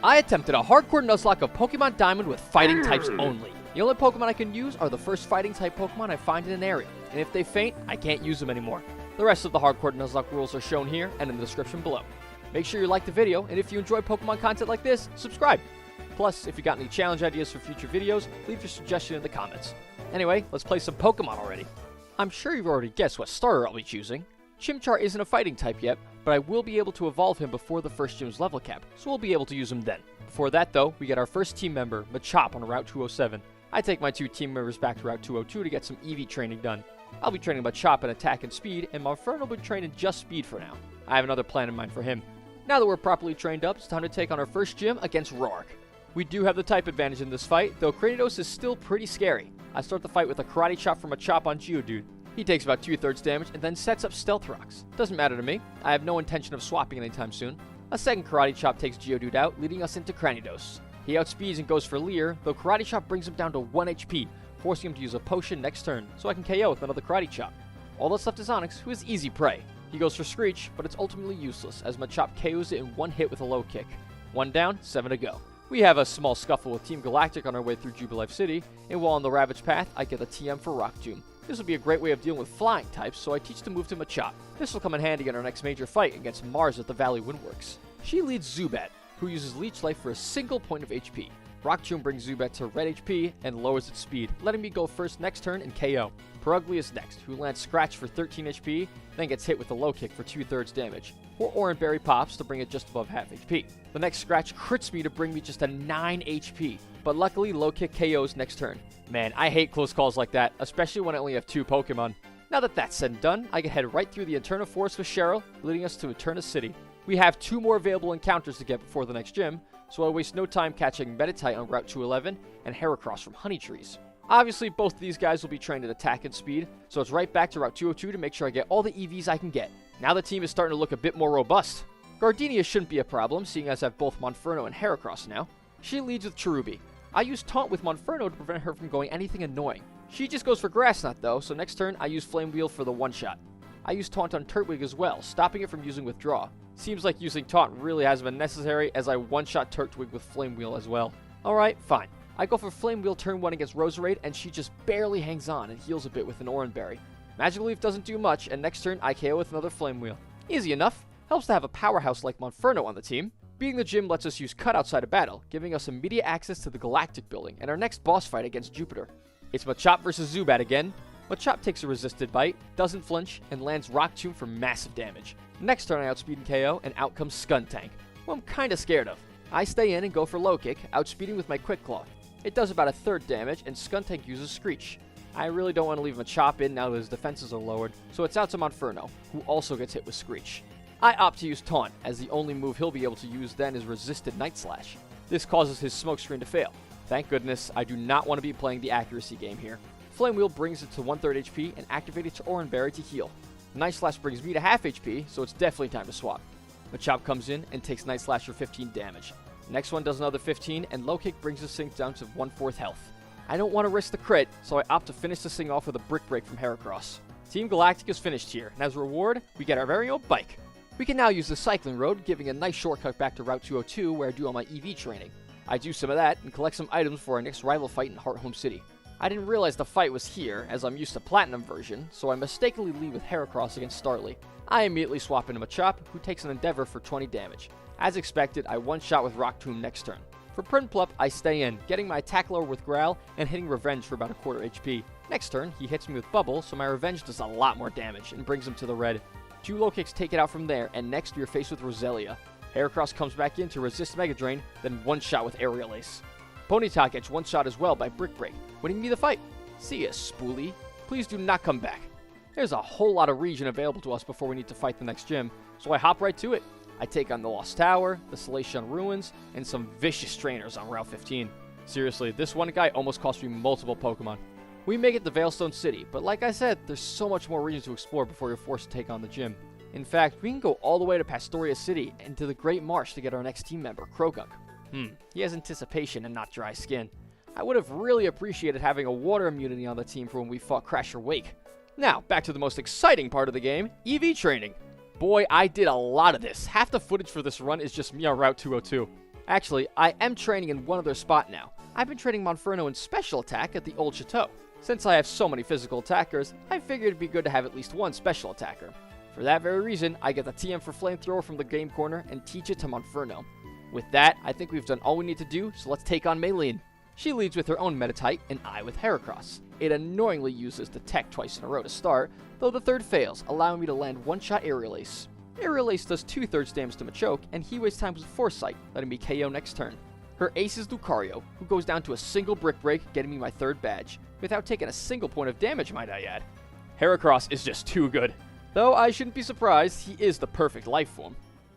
I attempted a hardcore Nuzlocke of Pokemon Diamond with fighting types only. The only Pokemon I can use are the first fighting type Pokemon I find in an area, and if they faint, I can't use them anymore. The rest of the hardcore Nuzlocke rules are shown here and in the description below. Make sure you like the video, and if you enjoy Pokemon content like this, subscribe. Plus, if you got any challenge ideas for future videos, leave your suggestion in the comments. Anyway, let's play some Pokemon already. I'm sure you've already guessed what starter I'll be choosing. Chimchar isn't a fighting type yet, but I will be able to evolve him before the first gym's level cap, so we'll be able to use him then. Before that though, we get our first team member, Machop, on Route 207. I take my two team members back to Route 202 to get some EV training done. I'll be training Machop in attack and speed, and Monferno will be trained in just speed for now. I have another plan in mind for him. Now that we're properly trained up, it's time to take on our first gym against Roark. We do have the type advantage in this fight, though Cranidos is still pretty scary. I start the fight with a Karate Chop from Machop on Geodude. He takes about 2/3 damage and then sets up Stealth Rocks. Doesn't matter to me. I have no intention of swapping anytime soon. A second Karate Chop takes Geodude out, leading us into Cranidos. He outspeeds and goes for Leer, though Karate Chop brings him down to 1 HP, forcing him to use a potion next turn, so I can KO with another Karate Chop. All that's left is Onix, who is easy prey. He goes for Screech, but it's ultimately useless, as Machop KOs it in one hit with a low kick. 1 down, 7 to go. We have a small scuffle with Team Galactic on our way through Jubilife City, and while on the Ravage path, I get a TM for Rock Tomb. This will be a great way of dealing with flying types, so I teach the move to Machop. This will come in handy in our next major fight against Mars at the Valley Windworks. She leads Zubat, who uses Leech Life for a single point of HP. Rock Tomb brings Zubat to red HP and lowers its speed, letting me go first next turn and KO. Perugly is next, who lands Scratch for 13 HP, then gets hit with a low kick for 2/3 damage. Or Oranberry pops to bring it just above half HP. The next Scratch crits me to bring me just a 9 HP, but luckily low kick KOs next turn. Man, I hate close calls like that, especially when I only have 2 Pokemon. Now that that's said and done, I can head right through the Eterna Forest with Cheryl, leading us to Eterna City. We have 2 more available encounters to get before the next gym, so I waste no time catching Meditite on Route 211 and Heracross from Honey Trees. Obviously, both of these guys will be trained at attack and speed, so it's right back to Route 202 to make sure I get all the EVs I can get. Now the team is starting to look a bit more robust. Gardenia shouldn't be a problem, seeing as I have both Monferno and Heracross now. She leads with Cherubi. I use Taunt with Monferno to prevent her from going anything annoying. She just goes for Grass Knot though, so next turn I use Flame Wheel for the one-shot. I use Taunt on Turtwig as well, stopping it from using Withdraw. Seems like using Taunt really hasn't been necessary, as I one-shot Turtwig with Flame Wheel as well. Alright, fine. I go for Flame Wheel turn 1 against Roserade, and she just barely hangs on and heals a bit with an Oranberry. Magical Leaf doesn't do much, and next turn I KO with another Flame Wheel. Easy enough. Helps to have a powerhouse like Monferno on the team. Being the gym lets us use Cut outside of battle, giving us immediate access to the Galactic Building and our next boss fight against Jupiter. It's Machop versus Zubat again. Machop takes a resisted bite, doesn't flinch, and lands Rock Tomb for massive damage. Next turn I outspeed and KO, and out comes Skuntank, who I'm kinda scared of. I stay in and go for low kick, outspeeding with my Quick Claw. It does about 1/3 damage, and Skuntank uses Screech. I really don't want to leave Machop in now that his defenses are lowered, so it's out to Monferno, who also gets hit with Screech. I opt to use Taunt, as the only move he'll be able to use then is Resisted Night Slash. This causes his Smokescreen to fail. Thank goodness, I do not want to be playing the accuracy game here. Flame Wheel brings it to 1/3 HP and activates Oranberry to heal. Night Slash brings me to half HP, so it's definitely time to swap. Machop comes in and takes Night Slash for 15 damage. Next one does another 15, and Low Kick brings this thing down to 1/4 health. I don't want to risk the crit, so I opt to finish this thing off with a Brick Break from Heracross. Team Galactic is finished here, and as a reward, we get our very own bike. We can now use the Cycling Road, giving a nice shortcut back to Route 202 where I do all my EV training. I do some of that and collect some items for our next rival fight in Heart Home City. I didn't realize the fight was here, as I'm used to Platinum version, so I mistakenly lead with Heracross against Starly. I immediately swap into Machop, who takes an Endeavor for 20 damage. As expected, I one-shot with Rock Tomb next turn. For Prinplup, I stay in, getting my attack lower with Growl and hitting Revenge for about 1/4 HP. Next turn, he hits me with Bubble, so my Revenge does a lot more damage and brings him to the red. 2 low kicks take it out from there, and next we are faced with Roselia. Heracross comes back in to resist Mega Drain, then one-shot with Aerial Ace. Ponyta gets one-shot as well by Brick Break, winning me the fight. See ya, Spoolie. Please do not come back. There's a whole lot of region available to us before we need to fight the next gym, so I hop right to it. I take on the Lost Tower, the Salacion Ruins, and some vicious trainers on Route 15. Seriously, this one guy almost cost me multiple Pokemon. We make it to Veilstone City, but like I said, there's so much more region to explore before you're forced to take on the gym. In fact, we can go all the way to Pastoria City and to the Great Marsh to get our next team member, Croagunk. He has anticipation and not dry skin. I would have really appreciated having a water immunity on the team for when we fought Crasher Wake. Now, back to the most exciting part of the game, EV training. Boy, I did a lot of this. Half the footage for this run is just me on Route 202. Actually, I am training in one other spot now. I've been training Monferno in special attack at the old chateau. Since I have so many physical attackers, I figured it'd be good to have at least one special attacker. For that very reason, I get the TM for Flamethrower from the game corner and teach it to Monferno. With that, I think we've done all we need to do, so let's take on Maylene. She leads with her own Meditite, and I with Heracross. It annoyingly uses Detect twice in a row to start, though the third fails, allowing me to land one-shot Aerial Ace. Aerial Ace does 2/3 damage to Machoke, and he wastes time with Foresight, letting me KO next turn. Her ace is Lucario, who goes down to a single Brick Break, getting me my 3rd badge, without taking a single point of damage, might I add. Heracross is just too good. Though I shouldn't be surprised, he is the perfect life form.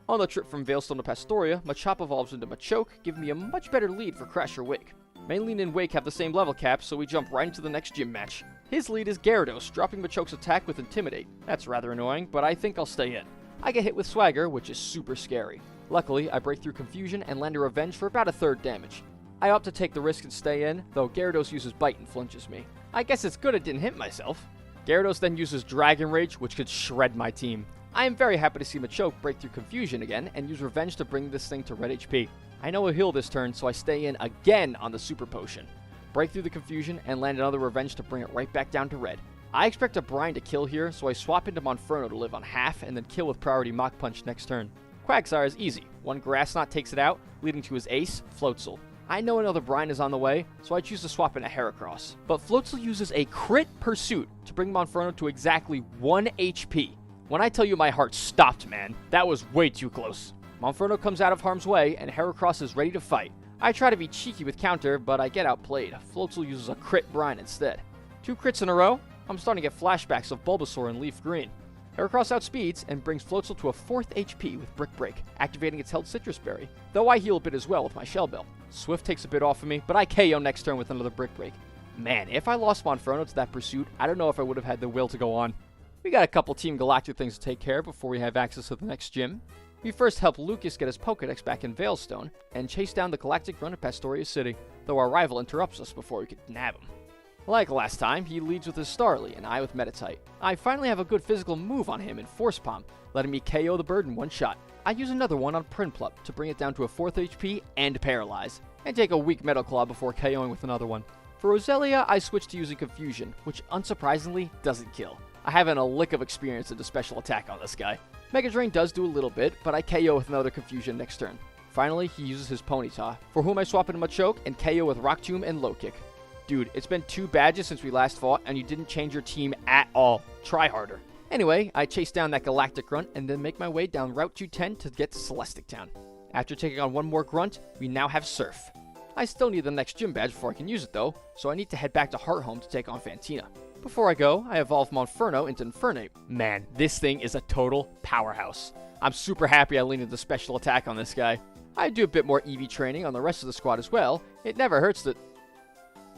On the trip from Veilstone to Pastoria, Machop evolves into Machoke, giving me a much better lead for Crash or Wake. Maylene and Wake have the same level cap, so we jump right into the next gym match. His lead is Gyarados, dropping Machoke's attack with Intimidate. That's rather annoying, but I think I'll stay in. I get hit with Swagger, which is super scary. Luckily, I break through Confusion and land a Revenge for about a 1/3 damage. I opt to take the risk and stay in, though Gyarados uses Bite and flinches me. I guess it's good it didn't hit myself. Gyarados then uses Dragon Rage, which could shred my team. I am very happy to see Machoke break through Confusion again and use Revenge to bring this thing to red HP. I know he'll heal this turn, so I stay in again on the Super Potion. Break through the Confusion and land another Revenge to bring it right back down to red. I expect a Brine to kill here, so I swap into Monferno to live on half and then kill with priority Mach Punch next turn. Quagsire is easy. One Grass Knot takes it out, leading to his ace, Floatzel. I know another Brine is on the way, so I choose to swap into Heracross. But Floatzel uses a Crit Pursuit to bring Monferno to exactly 1 HP. When I tell you my heart stopped, man, that was way too close. Monferno comes out of harm's way, and Heracross is ready to fight. I try to be cheeky with counter, but I get outplayed. Floatzel uses a Crit Brine instead. 2 crits in a row? I'm starting to get flashbacks of Bulbasaur and Leaf Green. Heracross outspeeds and brings Floatzel to a 4th HP with Brick Break, activating its held Citrus Berry, though I heal a bit as well with my Shell Bell. Swift takes a bit off of me, but I KO next turn with another Brick Break. Man, if I lost Monferno to that pursuit, I don't know if I would have had the will to go on. We got a couple Team Galactic things to take care of before we have access to the next gym. We first help Lucas get his Pokedex back in Veilstone, and chase down the Galactic Run to Pastoria City, though our rival interrupts us before we could nab him. Like last time, he leads with his Starly, and I with Meditite. I finally have a good physical move on him in Force Palm, letting me KO the bird in one shot. I use another one on Prinplup to bring it down to a 4th HP and Paralyze, and take a weak Metal Claw before KOing with another one. For Roselia, I switch to using Confusion, which unsurprisingly doesn't kill. I haven't a lick of experience into special attack on this guy. Mega Drain does do a little bit, but I KO with another Confusion next turn. Finally, he uses his Ponyta, for whom I swap into Machoke and KO with Rock Tomb and Low Kick. Dude, it's been 2 badges since we last fought, and you didn't change your team at all. Try harder. Anyway, I chase down that Galactic Grunt and then make my way down Route 210 to get to Celestic Town. After taking on one more Grunt, we now have Surf. I still need the next gym badge before I can use it though, so I need to head back to Hearthome to take on Fantina. Before I go, I evolve Monferno into Infernape. Man, this thing is a total powerhouse. I'm super happy I leaned into special attack on this guy. I do a bit more EV training on the rest of the squad as well. It never hurts to...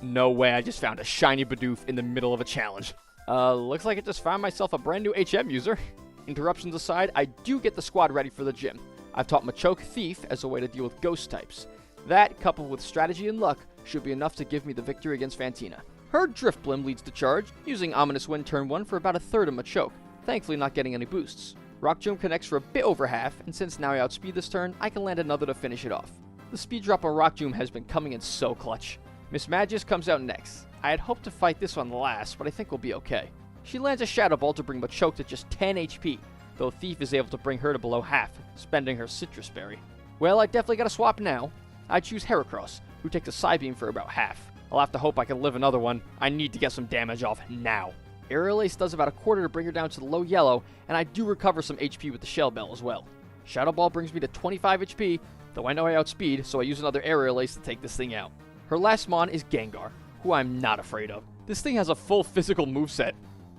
No way, I just found a shiny Bidoof in the middle of a challenge. Looks like I just found myself a brand new HM user. Interruptions aside, I do get the squad ready for the gym. I've taught Machoke Thief as a way to deal with ghost types. That, coupled with strategy and luck, should be enough to give me the victory against Fantina. Her Drifblim leads the charge, using Ominous Wind turn 1 for about a 1/3 of Machoke, thankfully not getting any boosts. Rock Tomb connects for a bit over half, and since now I outspeed this turn, I can land another to finish it off. The speed drop on Rock Tomb has been coming in so clutch. Miss Magius comes out next. I had hoped to fight this one last, but I think we'll be okay. She lands a Shadow Ball to bring Machoke to just 10 HP, though Thief is able to bring her to below half, spending her Citrus Berry. Well, I definitely gotta swap now. I choose Heracross, who takes a Psybeam for about half. I'll have to hope I can live another one. I need to get some damage off now. Aerial Ace does about a 1/4 to bring her down to the low yellow, and I do recover some HP with the Shell Bell as well. Shadow Ball brings me to 25 HP, though I know I outspeed, so I use another Aerial Ace to take this thing out. Her last Mon is Gengar, who I'm not afraid of. This thing has a full physical moveset.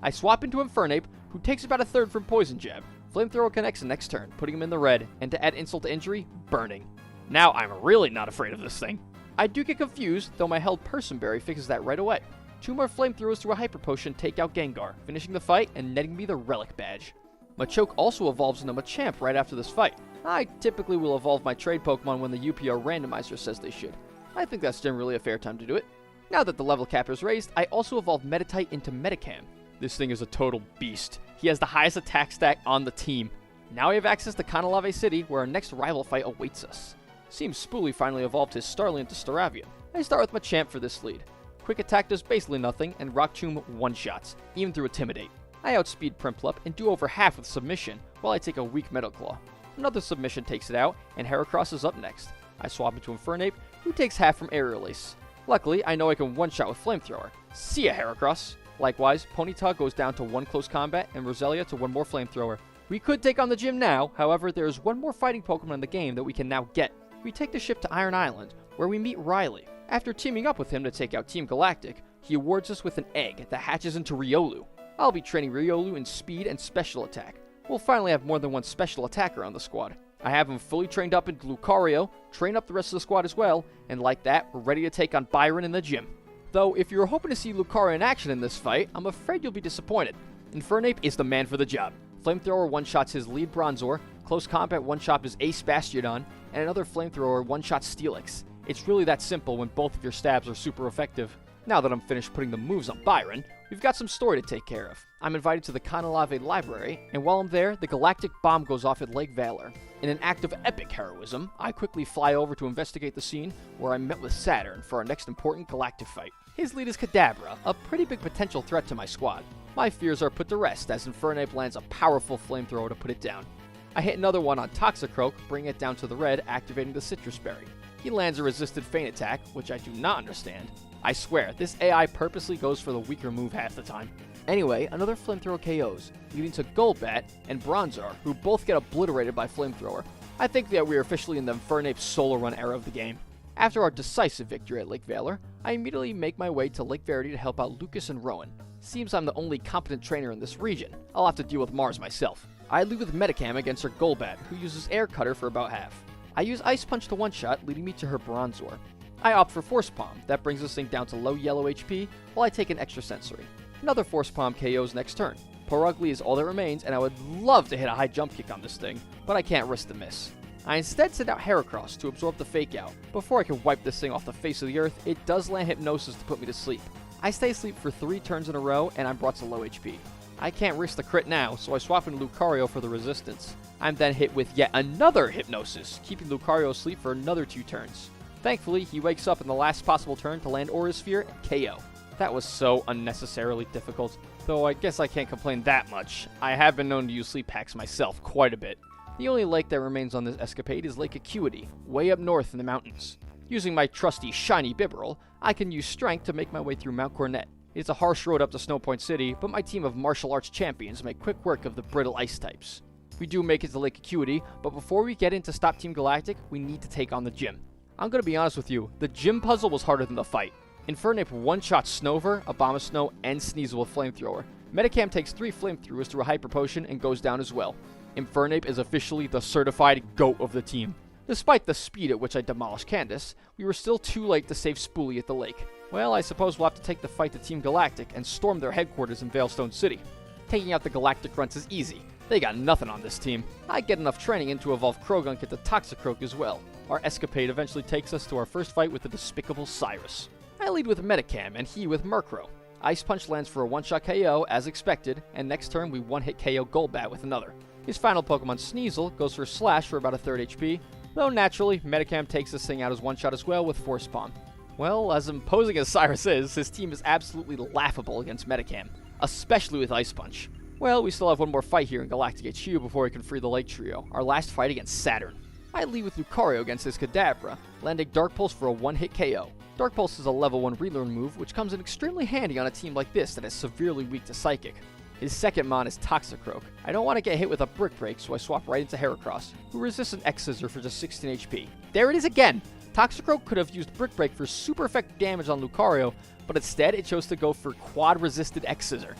I swap into Infernape, who takes about a 1/3 from Poison Jab. Flamethrower connects the next turn, putting him in the red, and to add insult to injury, Burning. Now I'm really not afraid of this thing. I do get confused, though my held Person Berry fixes that right away. 2 more Flamethrowers through a Hyper Potion take out Gengar, finishing the fight and netting me the Relic Badge. Machoke also evolves into Machamp right after this fight. I typically will evolve my trade Pokemon when the UPR randomizer says they should. I think that's generally a fair time to do it. Now that the level cap is raised, I also evolve Meditite into Medicam. This thing is a total beast. He has the highest attack stat on the team. Now we have access to Kanalave City, where our next rival fight awaits us. Seems Spoolie finally evolved his Starly into Staravia. I start with Machamp for this lead. Quick Attack does basically nothing, and Rock Tomb one-shots, even through Intimidate. I outspeed Prinplup and do over half with Submission, while I take a weak Metal Claw. Another Submission takes it out, and Heracross is up next. I swap into Infernape, who takes half from Aerial Ace. Luckily, I know I can one-shot with Flamethrower. See ya, Heracross! Likewise, Ponyta goes down to 1 close combat, and Roselia to 1 more Flamethrower. We could take on the gym now, however, there is 1 more fighting Pokemon in the game that we can now get. We take the ship to Iron Island, where we meet Riley. After teaming up with him to take out Team Galactic, he awards us with an egg that hatches into Riolu. I'll be training Riolu in speed and special attack. We'll finally have more than 1 special attacker on the squad. I have him fully trained up into Lucario, train up the rest of the squad as well, and like that, we're ready to take on Byron in the gym. Though, if you're hoping to see Lucario in action in this fight, I'm afraid you'll be disappointed. Infernape is the man for the job. Flamethrower one-shots his lead Bronzor, Close Combat one-shot his Ace Bastiodon, and another Flamethrower one-shots Steelix. It's really that simple when both of your stabs are super effective. Now that I'm finished putting the moves on Byron, we've got some story to take care of. I'm invited to the Kanalave Library, and while I'm there, the galactic bomb goes off at Lake Valor. In an act of epic heroism, I quickly fly over to investigate the scene, where I met with Saturn for our next important galactic fight. His lead is Kadabra, a pretty big potential threat to my squad. My fears are put to rest as Infernape lands a powerful Flamethrower to put it down. I hit another one on Toxicroak, bringing it down to the red, activating the Citrus Berry. He lands a resisted Feint Attack, which I do not understand. I swear, this AI purposely goes for the weaker move half the time. Anyway, another Flamethrower KOs, leading to Golbat and Bronzor, who both get obliterated by Flamethrower. I think that we are officially in the Infernape solo run era of the game. After our decisive victory at Lake Valor, I immediately make my way to Lake Verity to help out Lucas and Rowan. Seems I'm the only competent trainer in this region. I'll have to deal with Mars myself. I lead with Metacam against her Golbat, who uses Air Cutter for about half. I use Ice Punch to one-shot, leading me to her Bronzor. I opt for Force Palm, that brings this thing down to low yellow HP, while I take an extra sensory. Another Force Palm KOs next turn. Porugly is all that remains, and I would love to hit a high jump kick on this thing, but I can't risk the miss. I instead send out Heracross to absorb the Fake Out. Before I can wipe this thing off the face of the earth, it does land Hypnosis to put me to sleep. I stay asleep for 3 turns in a row, and I'm brought to low HP. I can't risk the crit now, so I swap in Lucario for the resistance. I'm then hit with yet another Hypnosis, keeping Lucario asleep for another 2 turns. Thankfully, he wakes up in the last possible turn to land Aura Sphere and KO. That was so unnecessarily difficult, though I guess I can't complain that much. I have been known to use sleep hacks myself quite a bit. The only lake that remains on this escapade is Lake Acuity, way up north in the mountains. Using my trusty shiny Bibarel, I can use Strength to make my way through Mount Coronet. It's a harsh road up to Snow Point City, but my team of martial arts champions make quick work of the brittle ice types. We do make it to Lake Acuity, but before we get in to stop Team Galactic, we need to take on the gym. I'm gonna be honest with you, the gym puzzle was harder than the fight. Infernape one-shot Snover, Abomasnow, and Sneasel with Flamethrower. Metacam takes 3 Flamethrowers through a Hyper Potion and goes down as well. Infernape is officially the certified GOAT of the team. Despite the speed at which I demolished Candace, we were still too late to save Spoolie at the lake. Well, I suppose we'll have to take the fight to Team Galactic and storm their headquarters in Veilstone City. Taking out the Galactic Grunts is easy. They got nothing on this team. I get enough training in to evolve Krogunk into Toxicroak as well. Our escapade eventually takes us to our first fight with the despicable Cyrus. I lead with Metacam and he with Murkrow. Ice Punch lands for a one-shot KO as expected, and next turn we one-hit KO Golbat with another. His final Pokemon Sneasel goes for Slash for about a third HP, though naturally, Metacam takes this thing out as one-shot as well with Force Palm. Well, as imposing as Cyrus is, his team is absolutely laughable against Metacam, especially with Ice Punch. Well, we still have one more fight here in Galactic HQ before we can free the Lake Trio, our last fight against Saturn. I lead with Lucario against his Kadabra, landing Dark Pulse for a one-hit KO. Dark Pulse is a level 1 relearn move, which comes in extremely handy on a team like this that is severely weak to Psychic. His second mon is Toxicroak. I don't want to get hit with a Brick Break, so I swap right into Heracross, who resists an X-Scissor for just 16 HP. There it is again! Toxicroak could have used Brick Break for super effective damage on Lucario, but instead it chose to go for quad-resisted X-Scissor.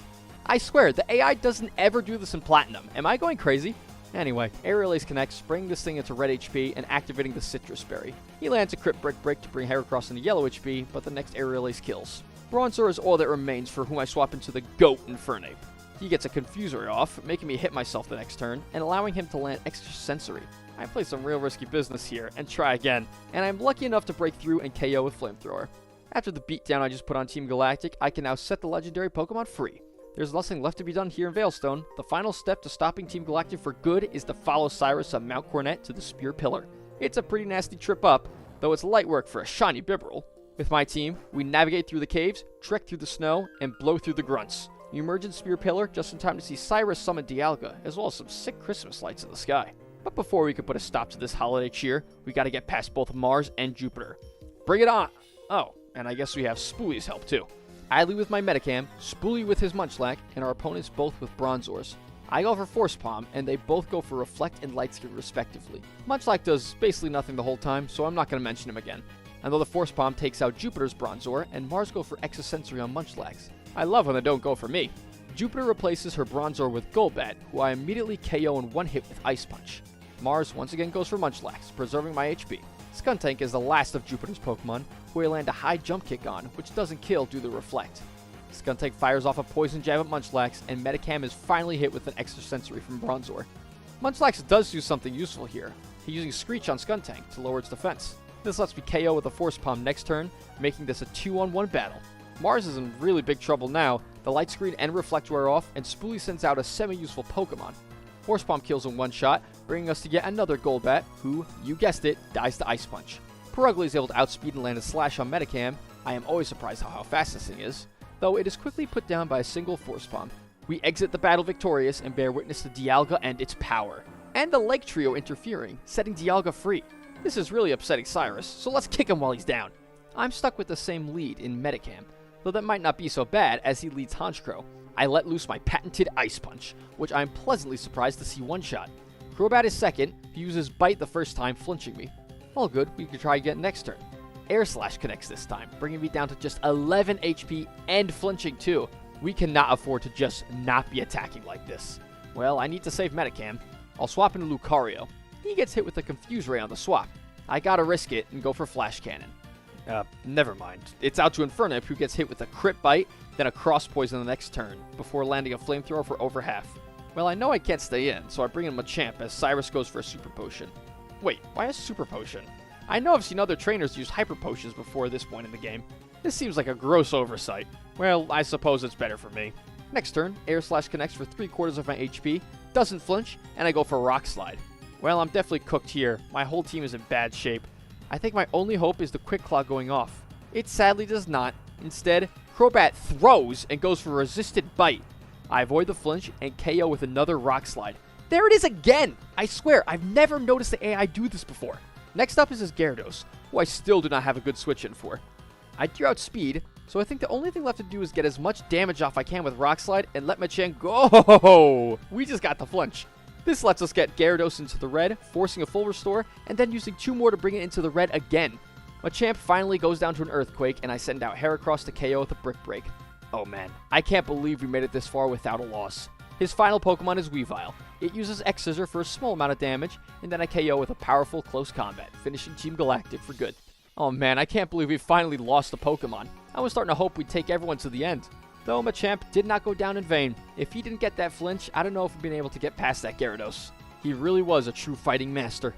I swear, the AI doesn't ever do this in Platinum. Am I going crazy? Anyway, Aerial Ace connects, bringing this thing into red HP and activating the Citrus Berry. He lands a crit Brick Break to bring Heracross into yellow HP, but the next Aerial Ace kills. Bronzor is all that remains for whom I swap into the GOAT Infernape. He gets a Confuser off, making me hit myself the next turn, and allowing him to land extra sensory. I play some real risky business here, and try again, and I'm lucky enough to break through and KO with Flamethrower. After the beatdown I just put on Team Galactic, I can now set the legendary Pokemon free. There's nothing left to be done here in Veilstone. The final step to stopping Team Galactic for good is to follow Cyrus on Mount Coronet to the Spear Pillar. It's a pretty nasty trip up, though it's light work for a shiny Bibarel. With my team, we navigate through the caves, trek through the snow, and blow through the grunts. We emerge in Spear Pillar just in time to see Cyrus summon Dialga, as well as some sick Christmas lights in the sky. But before we can put a stop to this holiday cheer, we gotta get past both Mars and Jupiter. Bring it on! Oh, and I guess we have Spoolie's help too. I lead with my Metacam, Spoolie with his Munchlack, and our opponents both with Bronzors. I go for Force Palm, and they both go for Reflect and Light Screen respectively. Munchlack does basically nothing the whole time, so I'm not going to mention him again. And though the Force Palm takes out Jupiter's Bronzor, and Mars go for Exosensory on Munchlax. I love when they don't go for me. Jupiter replaces her Bronzor with Golbat, who I immediately KO in one hit with Ice Punch. Mars once again goes for Munchlax, preserving my HP. Skuntank is the last of Jupiter's Pokemon, who I land a high jump kick on, which doesn't kill due to Reflect. Skuntank fires off a Poison Jab at Munchlax, and Metacam is finally hit with an Extrasensory from Bronzor. Munchlax does do something useful here. He's using Screech on Skuntank to lower its defense. This lets me KO with a Force Palm next turn, making this a 2-on-1 battle. Mars is in really big trouble now. The Light Screen and Reflect wear off, and Spoolie sends out a semi-useful Pokemon. Force Palm kills in one shot, bringing us to yet another Golbat, who, you guessed it, dies to Ice Punch. Perugly is able to outspeed and land a Slash on Metacam. I am always surprised how fast this thing is, though it is quickly put down by a single Force Palm. We exit the battle victorious and bear witness to Dialga and its power, and the Lake Trio interfering, setting Dialga free. This is really upsetting Cyrus, so let's kick him while he's down. I'm stuck with the same lead in Metacam, though that might not be so bad as he leads Honchkrow. I let loose my patented Ice Punch, which I'm pleasantly surprised to see one-shot. Crobat is second, he uses Bite the first time, flinching me. All good, we can try again next turn. Air Slash connects this time, bringing me down to just 11 HP and flinching too. We cannot afford to just not be attacking like this. Well, I need to save Metacam. I'll swap into Lucario. He gets hit with a Confuse Ray on the swap. I gotta risk it and go for Flash Cannon. Never mind. It's out to Infernip, who gets hit with a Crit Bite, then a Cross Poison the next turn, before landing a Flamethrower for over half. Well, I know I can't stay in, so I bring in Machamp as Cyrus goes for a Super Potion. Wait, why a Super Potion? I know I've seen other trainers use Hyper Potions before this point in the game. This seems like a gross oversight. Well, I suppose it's better for me. Next turn, Air Slash connects for 3/4 of my HP, doesn't flinch, and I go for Rock Slide. Well, I'm definitely cooked here. My whole team is in bad shape. I think my only hope is the Quick Claw going off. It sadly does not. Instead, Crobat throws and goes for Resisted Bite. I avoid the flinch and KO with another Rock Slide. There it is again! I swear, I've never noticed the AI do this before. Next up is his Gyarados, who I still do not have a good switch in for. I drew out speed, so I think the only thing left to do is get as much damage off I can with Rock Slide and let Machamp go. We just got the flinch. This lets us get Gyarados into the red, forcing a full restore, and then using 2 more to bring it into the red again. Machamp finally goes down to an Earthquake, and I send out Heracross to KO with a Brick Break. Oh man, I can't believe we made it this far without a loss. His final Pokemon is Weavile. It uses X-Scissor for a small amount of damage, and then I KO with a powerful Close Combat, finishing Team Galactic for good. Oh man, I can't believe we finally lost a Pokemon. I was starting to hope we'd take everyone to the end. Though Machamp did not go down in vain. If he didn't get that flinch, I don't know if we'd been able to get past that Gyarados. He really was a true fighting master.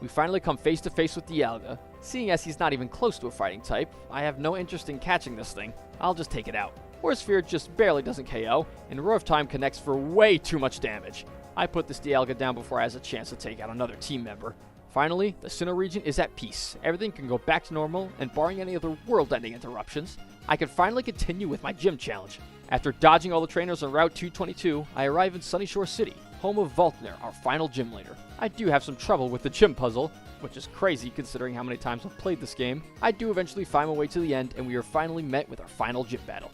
We finally come face to face with Dialga. Seeing as he's not even close to a fighting type, I have no interest in catching this thing. I'll just take it out. Horse Fear just barely doesn't KO, and Roar of Time connects for way too much damage. I put this Dialga down before I has a chance to take out another team member. Finally, the Sinnoh region is at peace. Everything can go back to normal, and barring any other world-ending interruptions, I can finally continue with my gym challenge. After dodging all the trainers on Route 222, I arrive in Sunyshore City, home of Voltner, our final gym leader. I do have some trouble with the gym puzzle, which is crazy considering how many times I've played this game. I do eventually find my way to the end, and we are finally met with our final gym battle.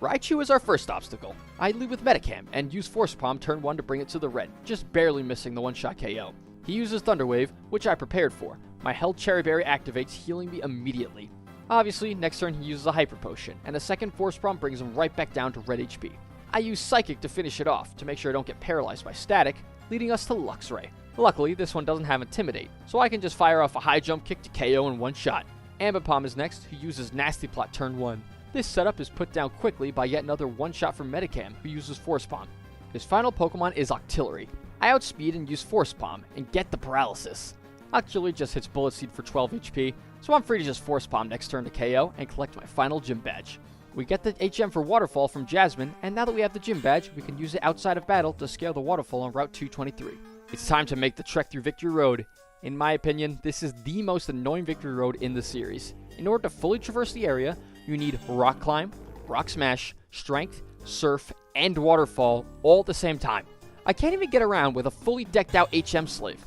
Raichu is our first obstacle. I lead with Metacam and use Force Palm turn 1 to bring it to the red, just barely missing the one-shot KO. He uses Thunder Wave, which I prepared for. My held Cherry Berry activates, healing me immediately. Obviously, next turn he uses a Hyper Potion, and a second Force Palm brings him right back down to red HP. I use Psychic to finish it off, to make sure I don't get paralyzed by static, leading us to Luxray. Luckily, this one doesn't have Intimidate, so I can just fire off a high jump kick to KO in one shot. Ambipom is next, who uses Nasty Plot turn 1. This setup is put down quickly by yet another one-shot from Metacam, who uses Force Palm. His final Pokemon is Octillery. I outspeed and use Force Palm, and get the paralysis. Octillery just hits Bullet Seed for 12 HP, so I'm free to just Force Palm next turn to KO and collect my final gym badge. We get the HM for Waterfall from Jasmine, and now that we have the gym badge, we can use it outside of battle to scale the waterfall on Route 223. It's time to make the trek through Victory Road In my opinion, this is the most annoying victory road in the series. In order to fully traverse the area, you need Rock Climb, Rock Smash, Strength, Surf, and Waterfall all at the same time. I can't even get around with a fully decked out HM Slave.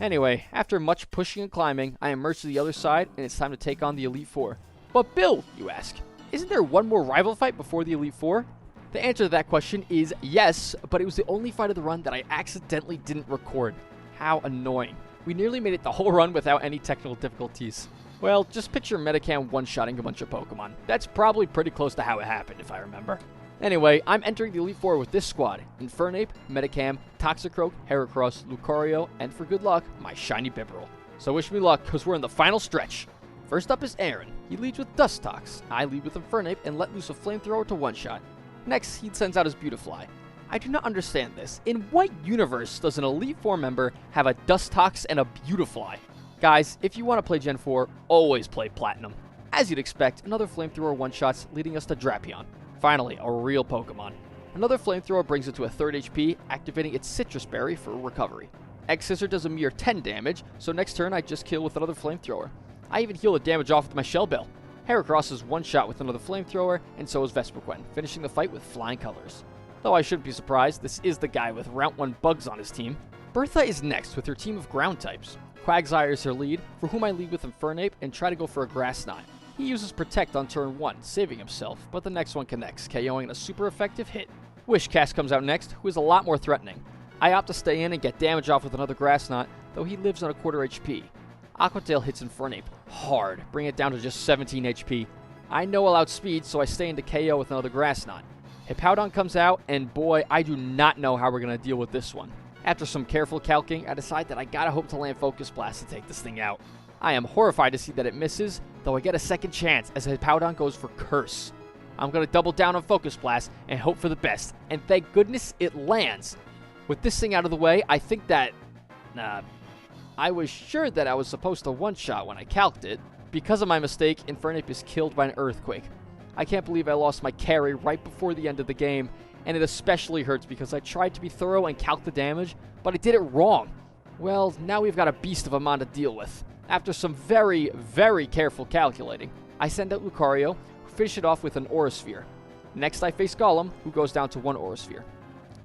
Anyway, after much pushing and climbing, I emerge to the other side, and it's time to take on the Elite Four. But Bill, you ask, isn't there one more rival fight before the Elite Four? The answer to that question is yes, but it was the only fight of the run that I accidentally didn't record. How annoying. We nearly made it the whole run without any technical difficulties. Well, just picture Metacam one-shotting a bunch of Pokemon. That's probably pretty close to how it happened, if I remember. Anyway, I'm entering the Elite Four with this squad: Infernape, Metacam, Toxicroak, Heracross, Lucario, and for good luck, my shiny Bibarel. So wish me luck, cause we're in the final stretch. First up is Aaron. He leads with Dustox. I lead with Infernape and let loose a Flamethrower to one-shot. Next, he sends out his Beautifly. I do not understand this. In what universe does an Elite Four member have a Dustox and a Beautifly? Guys, if you want to play Gen 4, always play Platinum. As you'd expect, another Flamethrower one-shots, leading us to Drapion. Finally, a real Pokemon. Another Flamethrower brings it to a 3rd HP, activating its Citrus Berry for recovery. X-Scissor does a mere 10 damage, so next turn I just kill with another Flamethrower. I even heal the damage off with my Shell Bell. Heracross is one-shot with another Flamethrower, and so is Vespiquen, finishing the fight with flying colors. Though I shouldn't be surprised, this is the guy with Route 1 bugs on his team. Bertha is next with her team of ground types. Quagsire is her lead, for whom I lead with Infernape and try to go for a Grass Knot. He uses Protect on turn 1, saving himself, but the next one connects, KOing a super effective hit. Wishcast comes out next, who is a lot more threatening. I opt to stay in and get damage off with another Grass Knot, though he lives on a quarter HP. Aquatail hits Infernape hard, bring it down to just 17 HP. I know I'll outspeed, so I stay into KO with another Grass Knot. Hippowdon comes out, and boy, I do not know how we're going to deal with this one. After some careful calcing, I decide that I gotta hope to land Focus Blast to take this thing out. I am horrified to see that it misses, though I get a second chance as Hippowdon goes for Curse. I'm gonna double down on Focus Blast and hope for the best, and thank goodness it lands. With this thing out of the way, I think that... I was sure that I was supposed to one-shot when I calced it. Because of my mistake, Infernape is killed by an Earthquake. I can't believe I lost my carry right before the end of the game, and it especially hurts because I tried to be thorough and calc the damage, but I did it wrong. Well, now we've got a beast of a mon to deal with. After some very, very careful calculating, I send out Lucario, who finishes it off with an Aura Sphere. Next I face Golem, who goes down to 1 Aura Sphere.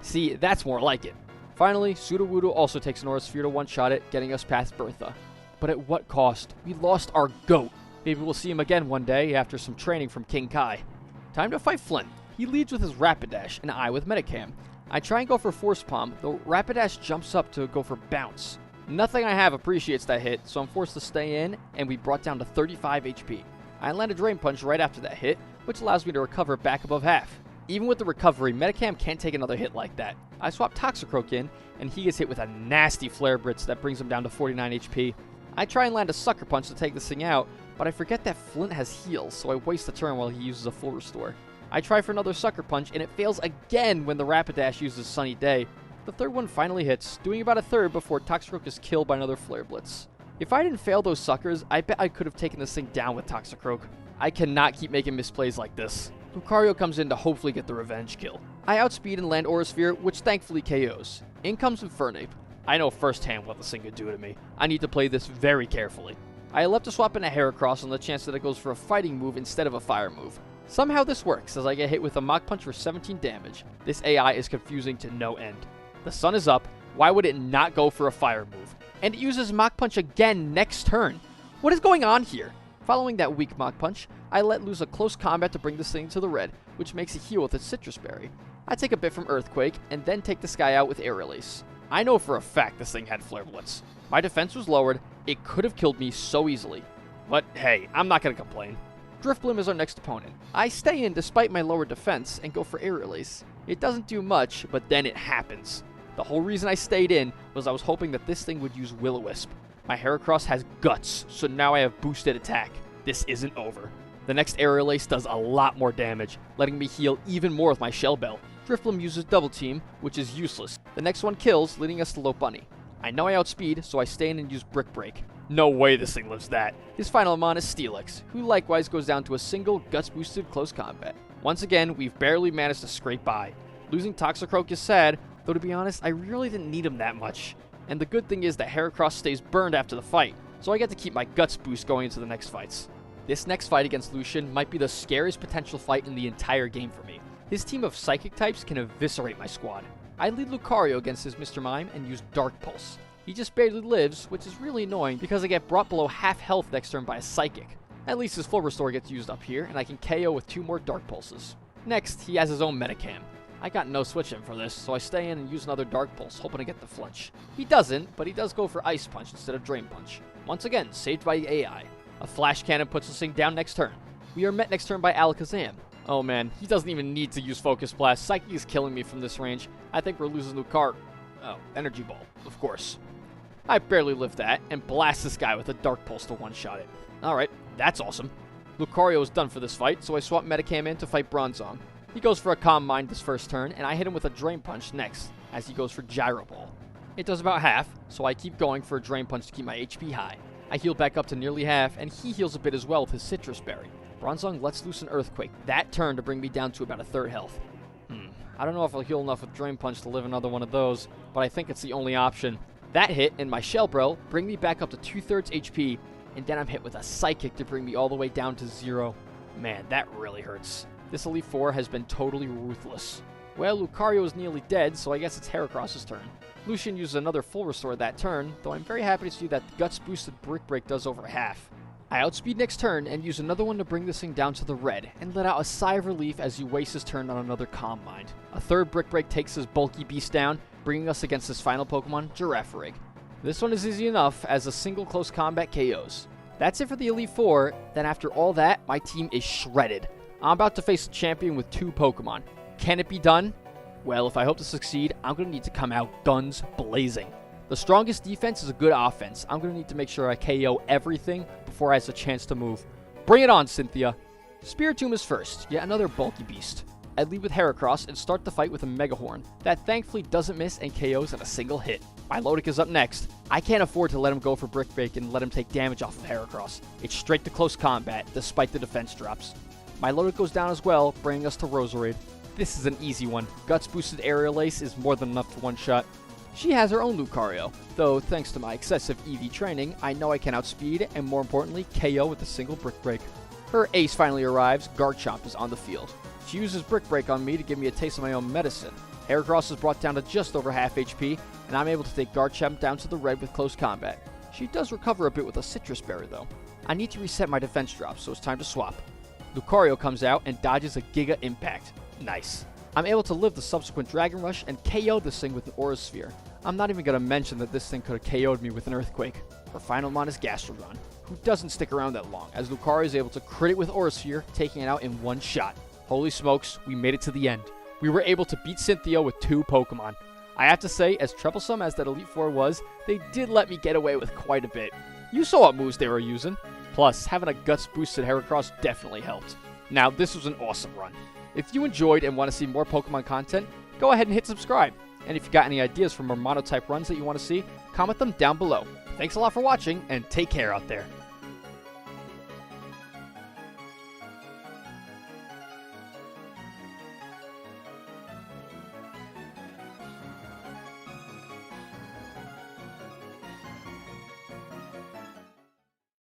See, that's more like it. Finally, Sudowoodo also takes an Aura Sphere to one-shot it, getting us past Bertha. But at what cost? We lost our GOAT. Maybe we'll see him again one day after some training from King Kai. Time to fight Flint. He leads with his Rapidash, and I with Metacam. I try and go for Force Palm, though Rapidash jumps up to go for Bounce. Nothing I have appreciates that hit, so I'm forced to stay in, and we brought down to 35 HP. I land a Drain Punch right after that hit, which allows me to recover back above half. Even with the recovery, Metacam can't take another hit like that. I swap Toxicroak in, and he gets hit with a nasty Flare Blitz that brings him down to 49 HP. I try and land a Sucker Punch to take this thing out, but I forget that Flint has heals, so I waste a turn while he uses a full restore. I try for another Sucker Punch, and it fails again when the Rapidash uses Sunny Day. The third one finally hits, doing about a third before Toxicroak is killed by another Flare Blitz. If I didn't fail those suckers, I bet I could have taken this thing down with Toxicroak. I cannot keep making misplays like this. Lucario comes in to hopefully get the revenge kill. I outspeed and land Aura Sphere, which thankfully KOs. In comes Infernape. I know firsthand what this thing could do to me. I need to play this very carefully. I elect to swap in a Heracross on the chance that it goes for a fighting move instead of a fire move. Somehow this works, as I get hit with a Mach Punch for 17 damage. This AI is confusing to no end. The sun is up, why would it not go for a fire move? And it uses Mach Punch again next turn. What is going on here? Following that weak Mach Punch, I let loose a close combat to bring this thing to the red, which makes it heal with its Citrus Berry. I take a bit from Earthquake, and then take this guy out with Air Release. I know for a fact this thing had Flare Blitz. My defense was lowered, it could have killed me so easily. But hey, I'm not going to complain. Drifblim is our next opponent. I stay in despite my lower defense and go for Air Release. It doesn't do much, but then it happens. The whole reason I stayed in was I was hoping that this thing would use Will-O-Wisp. My Heracross has Guts, so now I have boosted attack. This isn't over. The next Air Release does a lot more damage, letting me heal even more with my Shell Bell. Drifblim uses Double Team, which is useless. The next one kills, leading us to Lopunny. I know I outspeed, so I stay in and use Brick Break. No way this thing lives that. His final mon is Steelix, who likewise goes down to a single Guts-boosted close combat. Once again, we've barely managed to scrape by. Losing Toxicroak is sad, though to be honest, I really didn't need him that much. And the good thing is that Heracross stays burned after the fight, so I get to keep my guts boost going into the next fights. This next fight against Lucian might be the scariest potential fight in the entire game for me. His team of Psychic types can eviscerate my squad. I lead Lucario against his Mr. Mime and use Dark Pulse. He just barely lives, which is really annoying because I get brought below half health next turn by a Psychic. At least his full restore gets used up here, and I can KO with 2 more Dark Pulses. Next, he has his own Metacam. I got no switch in for this, so I stay in and use another Dark Pulse, hoping to get the flinch. He doesn't, but he does go for Ice Punch instead of Drain Punch. Once again, saved by the AI. A Flash Cannon puts this thing down next turn. We are met next turn by Alakazam. Oh man, he doesn't even need to use Focus Blast. Psychic is killing me from this range. I think we're losing Energy Ball, of course. I barely live that, and blast this guy with a Dark Pulse to one-shot it. Alright, that's awesome. Lucario is done for this fight, so I swap Metacam in to fight Bronzong. He goes for a Calm Mind this first turn, and I hit him with a Drain Punch next, as he goes for Gyro Ball. It does about half, so I keep going for a Drain Punch to keep my HP high. I heal back up to nearly half, and he heals a bit as well with his Citrus Berry. Bronzong lets loose an Earthquake that turn to bring me down to about a third health. I don't know if I'll heal enough with Drain Punch to live another one of those, but I think it's the only option. That hit and my Shell Bro bring me back up to 2/3 HP, and then I'm hit with a Psychic to bring me all the way down to 0. Man, that really hurts. This Elite Four has been totally ruthless. Well, Lucario is nearly dead, so I guess it's Heracross's turn. Lucian uses another full restore that turn, though I'm very happy to see that the Guts boosted Brick Break does over half. I outspeed next turn and use another one to bring this thing down to the red, and let out a sigh of relief as he wastes his turn on another Calm Mind. A third Brick Break takes his bulky beast down, bringing us against his final Pokemon, Girafarig. This one is easy enough as a single close combat KOs. That's it for the Elite Four. Then after all that, my team is shredded. I'm about to face a champion with 2 Pokemon. Can it be done? Well, if I hope to succeed, I'm going to need to come out guns blazing. The strongest defense is a good offense. I'm going to need to make sure I KO everything before I have a chance to move. Bring it on, Cynthia. Spiritomb is first, yet another bulky beast. I lead with Heracross and start the fight with a Megahorn that thankfully doesn't miss and KOs in a single hit. Milotic is up next. I can't afford to let him go for Brick Break and let him take damage off of Heracross. It's straight to close combat, despite the defense drops. Milotic goes down as well, bringing us to Roserade. This is an easy one. Guts boosted Aerial Ace is more than enough to one-shot. She has her own Lucario, though thanks to my excessive EV training, I know I can outspeed and more importantly, KO with a single Brick Break. Her ace finally arrives, Garchomp is on the field. She uses Brick Break on me to give me a taste of my own medicine. Heracross is brought down to just over half HP, and I'm able to take Garchomp down to the red with close combat. She does recover a bit with a Citrus Berry though. I need to reset my defense drop, so it's time to swap. Lucario comes out and dodges a Giga Impact. Nice. I'm able to live the subsequent Dragon Rush and KO this thing with an Aura Sphere. I'm not even going to mention that this thing could have KO'd me with an Earthquake. Her final mon is Gastrodon, who doesn't stick around that long, as Lucario is able to crit it with Aura Sphere, taking it out in one shot. Holy smokes, we made it to the end. We were able to beat Cynthia with 2 Pokemon. I have to say, as troublesome as that Elite Four was, they did let me get away with quite a bit. You saw what moves they were using. Plus, having a Guts boosted Heracross definitely helped. Now, this was an awesome run. If you enjoyed and want to see more Pokemon content, go ahead and hit subscribe. And if you got any ideas for more monotype runs that you want to see, comment them down below. Thanks a lot for watching, and take care out there.